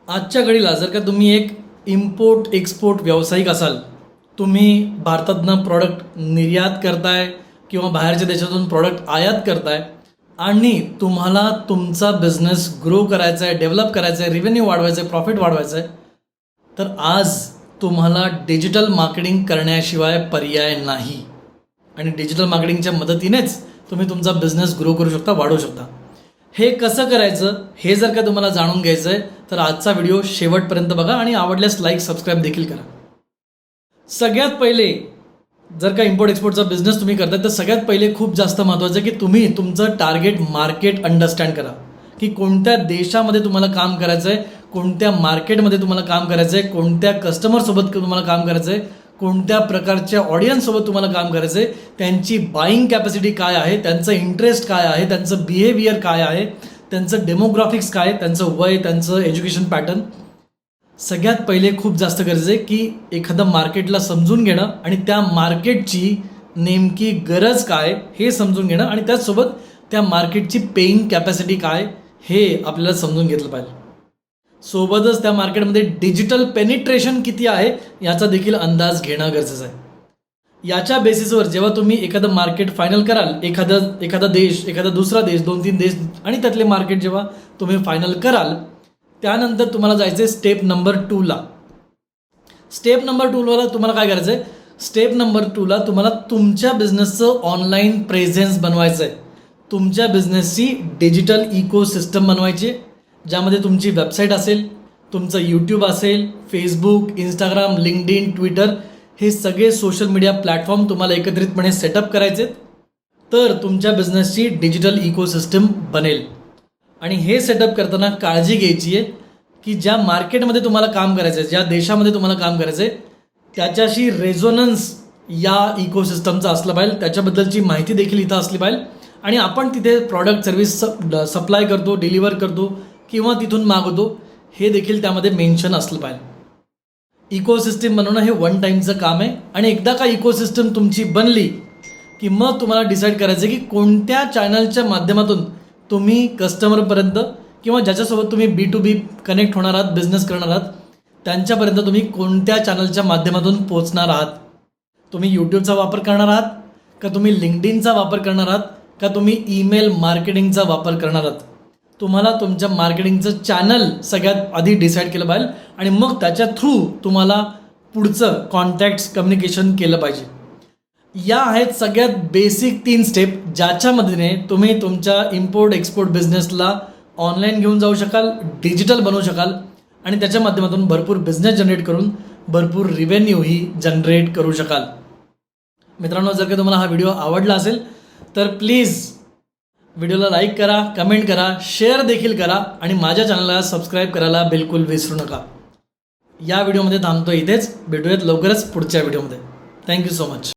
आजच्या घडीला जर का तुम्ही एक इम्पोर्ट एक्सपोर्ट व्यावसायिक असाल, तुम्ही भारतातनं प्रॉडक्ट निर्यात करताय किंवा बाहेरच्या देशातून प्रॉडक्ट आयात करताय आणि तुम्हाला तुमचा बिझनेस ग्रो करायचा आहे, डेव्हलप करायचा आहे, रेव्हेन्यू वाढवायचा आहे, प्रॉफिट वाढवायचा आहे, तर आज तुम्हाला डिजिटल मार्केटिंग करण्याशिवाय पर्याय नाही. आणि डिजिटल मार्केटिंगच्या मदतीनेच तुम्ही तुमचा बिझनेस ग्रो करू शकता, वाढवू शकता. हे कसं करायचं हे जर का तुम्हाला जाणून घ्यायचं आहे तर आजचा व्हिडिओ शेवटपर्यंत बघा आणि आवडल्यास लाईक सबस्क्राईब देखील करा. सगळ्यात पहिले जर का इम्पोर्ट एक्सपोर्टचा बिझनेस तुम्ही करताय तर सगळ्यात पहिले खूप जास्त महत्त्वाचं आहे की तुम्ही तुमचं टार्गेट मार्केट अंडरस्टँड करा की कोणत्या देशामध्ये तुम्हाला काम करायचं आहे, कोणत्या मार्केटमध्ये तुम्हाला काम करायचं आहे, कोणत्या कस्टमरसोबत तुम्हाला काम करायचं आहे, कोणत्या प्रकारच्या ऑडियन्ससोबत तुम्हाला काम करायचं आहे, त्यांची बाईंग कॅपॅसिटी काय आहे, त्यांचं इंटरेस्ट काय आहे, त्यांचं बिहेवियर काय आहे, त्यांचं डेमोग्राफिक्स काय, त्यांचं वय, त्यांचं एज्युकेशन पॅटर्न. सगळ्यात पहिले खूप जास्त गरज आहे की एखादं मार्केटला समजून घेणं आणि त्या मार्केटची नेमकी गरज काय हे समजून घेणं आणि त्याचसोबत त्या मार्केटची पेईंग कॅपॅसिटी काय हे आपल्याला समजून घेतलं पाहिजे. सोबतच त्या मार्केटमध्ये डिजिटल पेनिट्रेशन किती आहे याचा देखील अंदाज घेणं गरजेचं आहे. याच्या बेसिसवर जेव्हा तुम्ही एखादं मार्केट फायनल कराल, एखादा देश, एखादा दुसरा देश, 2-3 देश आणि त्यातले मार्केट जेव्हा तुम्ही फायनल कराल त्यानंतर तुम्हाला जायचं आहे स्टेप नंबर 2ला. स्टेप नंबर 2ला तुम्हाला काय करायचं आहे? स्टेप नंबर 2ला तुम्हाला तुमच्या बिझनेसचं ऑनलाईन प्रेझेन्स बनवायचं आहे. तुमच्या बिझनेसची डिजिटल इकोसिस्टम बनवायची आहे ज्यामध्ये तुमची वेबसाईट असेल, तुमचं यूट्यूब असेल, फेसबुक, इंस्टाग्राम, लिंक्डइन, ट्विटर हे सगळे सोशल मीडिया प्लॅटफॉर्म तुम्हाला एकत्रितपणे सेटअप करायचे आहेत. तर तुमच्या बिझनेसची डिजिटल इकोसिस्टम बनेल. आणि हे सेटअप करताना काळजी घ्यायची आहे की ज्या मार्केटमध्ये तुम्हाला काम करायचं आहे, ज्या देशामध्ये तुम्हाला काम करायचं आहे त्याच्याशी रेझोनन्स या इकोसिस्टमचा असलं पाहिजे, त्याच्याबद्दलची माहिती देखील इथं असली पाहिजे आणि आपण तिथे प्रॉडक्ट सर्व्हिस सप्लाय करतो, डिलिव्हर करतो किंवा तिथून मागवतो हे देखील त्यामध्ये मेन्शन असलं पाहिजे. इकोसिस्टम बनवणं हे वन टाईमचं काम आहे आणि एकदा का इकोसिस्टम तुमची बनली की मग तुम्हाला डिसाईड करायचं की कोणत्या चॅनलच्या माध्यमातून तुम्ही कस्टमरपर्यंत किंवा ज्याच्यासोबत तुम्ही B2B कनेक्ट होणार आहात, बिझनेस करणार आहात त्यांच्यापर्यंत तुम्ही कोणत्या चॅनलच्या माध्यमातून पोहोचणार आहात. तुम्ही यूट्यूबचा वापर करणार आहात का, तुम्ही लिंक्डइनचा वापर करणार आहात का, तुम्ही ईमेल मार्केटिंगचा वापर करणार आहात. तुम्हाला तुमच्या मार्केटिंगचं चॅनल सगळ्यात आधी डिसाईड केलं पाहिजे आणि मग त्याच्या थ्रू तुम्हाला पुढचं कॉन्टॅक्ट्स कम्युनिकेशन केलं पाहिजे. या आहेत सगळ्यात बेसिक 3 स्टेप ज्याच्या मदतीने तुम्ही तुमच्या इम्पोर्ट एक्सपोर्ट बिझनेसला ऑनलाईन घेऊन जाऊ शकाल, डिजिटल बनवू शकाल आणि त्याच्या माध्यमातून भरपूर बिझनेस जनरेट करून भरपूर रिव्हेन्यूही जनरेट करू शकाल. मित्रांनो, जर का तुम्हाला हा व्हिडिओ आवडला असेल तर प्लीज व्हिडिओला लाईक करा, कमेंट करा, शेअर देखील करा आणि माझ्या चॅनलला सबस्क्राईब करायला बिलकुल विसरू नका. या व्हिडिओमध्ये थांबतो इथेच. भेटूयात लवकरच पुढच्या व्हिडिओमध्ये. Thank you so much.